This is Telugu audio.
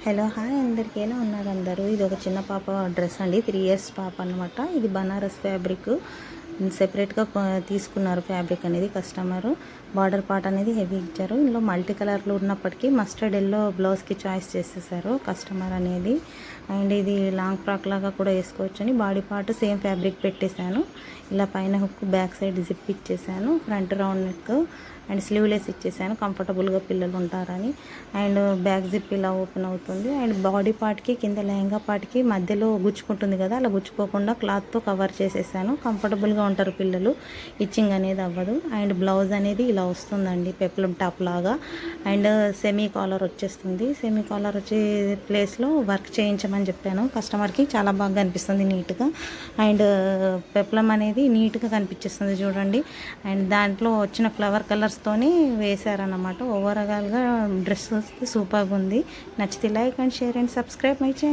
హలో హాయ్ అందరికీ ఎలా ఉన్నారు అందరూ. ఇది ఒక చిన్న పాప డ్రెస్ అండి, 3 years పాప అనమాట. ఇది బనారస్ ఫ్యాబ్రిక్ సెపరేట్గా తీసుకున్నారు ఫ్యాబ్రిక్ అనేది కస్టమరు. బార్డర్ పార్ట్ అనేది హెవీ ఇచ్చారు. ఇందులో మల్టీ కలర్లు ఉన్నప్పటికీ మస్టర్డ్ ఎల్లో బ్లౌజ్కి చాయిస్ చేసేసారు కస్టమర్ అనేది. అండ్ ఇది లాంగ్ ఫ్రాక్ లాగా కూడా వేసుకోవచ్చు అని బాడీ పార్ట్ సేమ్ ఫ్యాబ్రిక్ పెట్టేశాను. ఇలా పైన హుక్ బ్యాక్ సైడ్ జిప్ ఇచ్చేసాను, front round neck and sleeveless ఇచ్చేసాను కంఫర్టబుల్గా పిల్లలు ఉంటారని. అండ్ బ్యాక్ జిప్ ఇలా ఓపెన్ అవుతుంది. అండ్ బాడీ పార్ట్కి కింద లెహంగా పార్ట్కి మధ్యలో గుచ్చుకుంటుంది కదా, అలా గుచ్చుకోకుండా క్లాత్తో కవర్ చేసేసాను. కంఫర్టబుల్గా ఉంటారు పిల్లలు, ఇచ్చింగ్ అనేది అవ్వదు. అండ్ బ్లౌజ్ అనేది ఇలా వస్తుందండి, పెప్లం టాప్ లాగా. అండ్ సెమీ కాలర్ వచ్చేస్తుంది. సెమీ కాలర్ వచ్చే ప్లేస్లో వర్క్ చేయించమని చెప్పాను కస్టమర్కి. చాలా బాగా కనిపిస్తుంది నీట్గా. అండ్ పెప్లం అనేది నీట్గా కనిపించేస్తుంది చూడండి. అండ్ దాంట్లో వచ్చిన ఫ్లవర్ కలర్స్తోని వేశారన్నమాట. ఓవరాల్గా డ్రెస్ సూపర్గా ఉంది. నచ్చితే like and share and subscribe my channel.